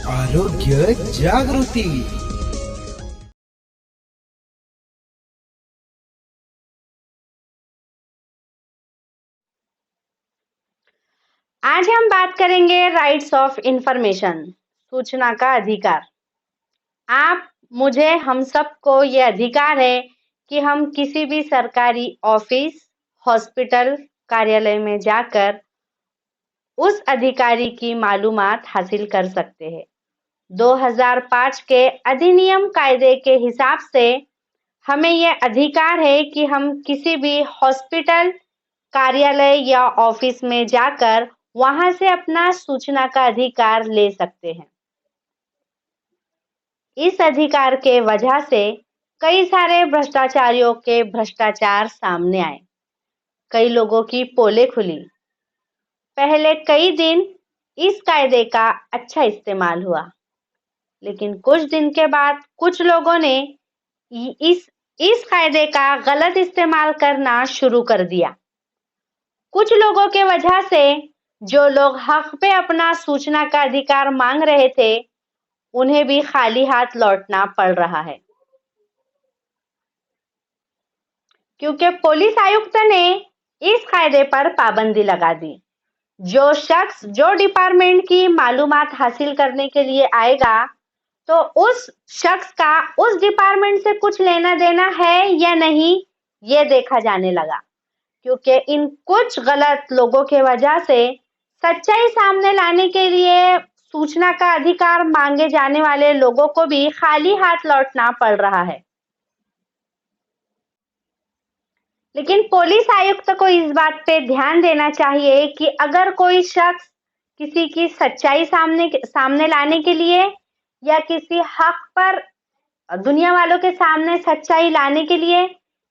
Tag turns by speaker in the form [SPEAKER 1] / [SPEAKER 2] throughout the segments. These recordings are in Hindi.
[SPEAKER 1] आरोग्य जागृती।
[SPEAKER 2] आज हम बात करेंगे राइट्स ऑफ इंफॉर्मेशन, सूचना का अधिकार। आप, मुझे, हम सबको ये अधिकार है कि हम किसी भी सरकारी ऑफिस, हॉस्पिटल, कार्यालय में जाकर उस अधिकारी की मालूमात हासिल कर सकते हैं। 2005 के अधिनियम कायदे के हिसाब से हमें यह अधिकार है कि हम किसी भी हॉस्पिटल, कार्यालय या ऑफिस में जाकर वहां से अपना सूचना का अधिकार ले सकते हैं। इस अधिकार के वजह से कई सारे भ्रष्टाचारियों के भ्रष्टाचार सामने आए, कई लोगों की पोलें खुली। पहले कई दिन इस कायदे का अच्छा इस्तेमाल हुआ, लेकिन कुछ दिन के बाद कुछ लोगों ने इस कायदे का गलत इस्तेमाल करना शुरू कर दिया। कुछ लोगों के वजह से जो लोग हक पे अपना सूचना का अधिकार मांग रहे थे, उन्हें भी खाली हाथ लौटना पड़ रहा है, क्योंकि पुलिस आयुक्त ने इस कायदे पर पाबंदी लगा दी। जो शख्स जो डिपार्टमेंट की मालूमात हासिल करने के लिए आएगा, तो उस शख्स का उस डिपार्टमेंट से कुछ लेना देना है या नहीं, ये देखा जाने लगा। क्योंकि इन कुछ गलत लोगों के वजह से सच्चाई सामने लाने के लिए सूचना का अधिकार मांगे जाने वाले लोगों को भी खाली हाथ लौटना पड़ रहा है। लेकिन पुलिस आयुक्त को इस बात पे ध्यान देना चाहिए कि अगर कोई शख्स किसी की सच्चाई सामने लाने के लिए या किसी हक पर दुनिया वालों के सामने सच्चाई लाने के लिए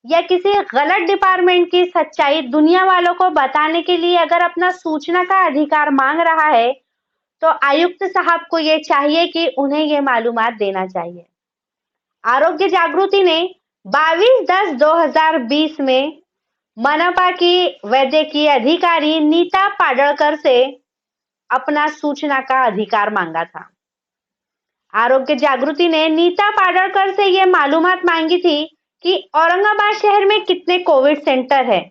[SPEAKER 2] या किसी गलत डिपार्टमेंट की सच्चाई दुनिया वालों को बताने के लिए अगर अपना सूचना का अधिकार मांग रहा है, तो आयुक्त साहब को ये चाहिए कि उन्हें ये मालूमात देना चाहिए। आरोग्य जागृति ने 22/10/2020 में मनपा की वैद्यकीय अधिकारी नीता पाडळकर से अपना सूचना का अधिकार मांगा था। आरोग्य जागृति ने नीता पाडळकर से यह मालूमात मांगी थी कि औरंगाबाद शहर में कितने कोविड सेंटर है,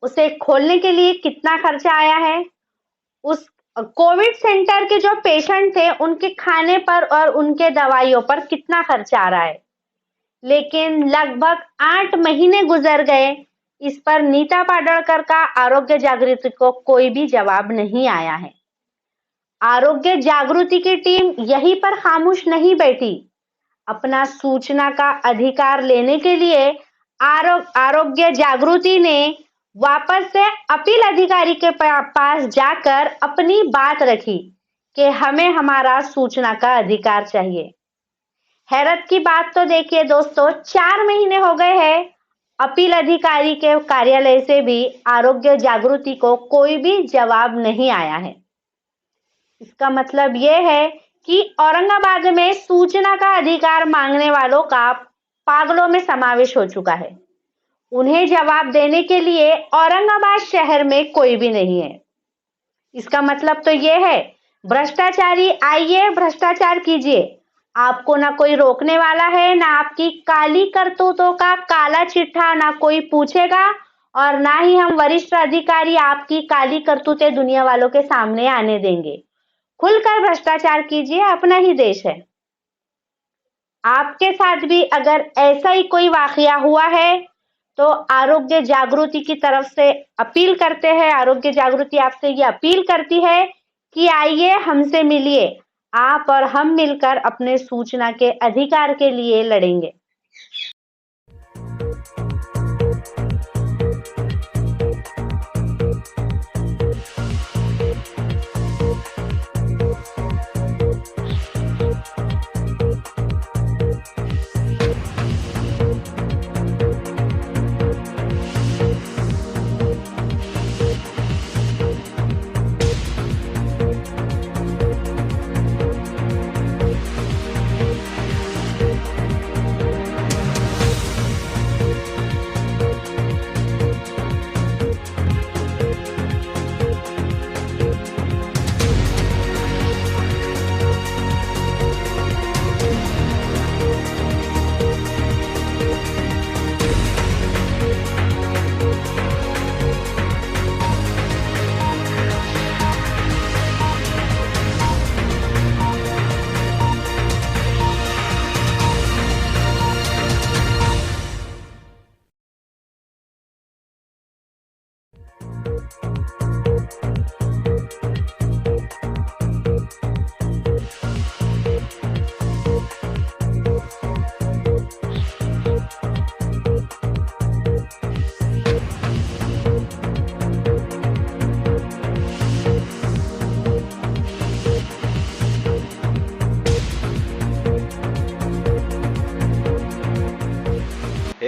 [SPEAKER 2] उसे खोलने के लिए कितना खर्चा आया है, उस कोविड सेंटर के जो पेशेंट थे उनके खाने पर और उनके दवाइयों पर कितना खर्चा आ रहा है। लेकिन लगभग 8 महीने गुजर गए, इस पर नीता पाडळकर का आरोग्य जागृति को कोई भी जवाब नहीं आया है। आरोग्य जागृति की टीम यहीं पर खामोश नहीं बैठी। अपना सूचना का अधिकार लेने के लिए आरोग्य जागृति ने वापस से अपील अधिकारी के पास जाकर अपनी बात रखी कि हमें हमारा सूचना का अधिकार चाहिए। हैरत की बात तो देखिए दोस्तों, 4 महीने हो गए हैं, अपील अधिकारी के कार्यालय से भी आरोग्य जागृति को कोई भी जवाब नहीं आया है। इसका मतलब यह है कि औरंगाबाद में सूचना का अधिकार मांगने वालों का पागलों में समावेश हो चुका है। उन्हें जवाब देने के लिए औरंगाबाद शहर में कोई भी नहीं है। इसका मतलब तो यह है, भ्रष्टाचारी आइए, भ्रष्टाचार कीजिए, आपको ना कोई रोकने वाला है, ना आपकी काली करतूतों का काला चिट्ठा ना कोई पूछेगा, और ना ही हम वरिष्ठ अधिकारी आपकी काली करतूतें दुनिया वालों के सामने आने देंगे। खुलकर भ्रष्टाचार कीजिए, अपना ही देश है। आपके साथ भी अगर ऐसा ही कोई वाकया हुआ है, तो आरोग्य जागृति की तरफ से अपील करते हैं, आरोग्य जागृति आपसे ये अपील करती है कि आइए, हमसे मिलिए, आप और हम मिलकर अपने सूचना के अधिकार के लिए लड़ेंगे।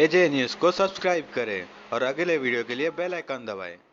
[SPEAKER 3] एजे न्यूज़ को सब्सक्राइब करें और अगले वीडियो के लिए बेल आइकन दबाएं।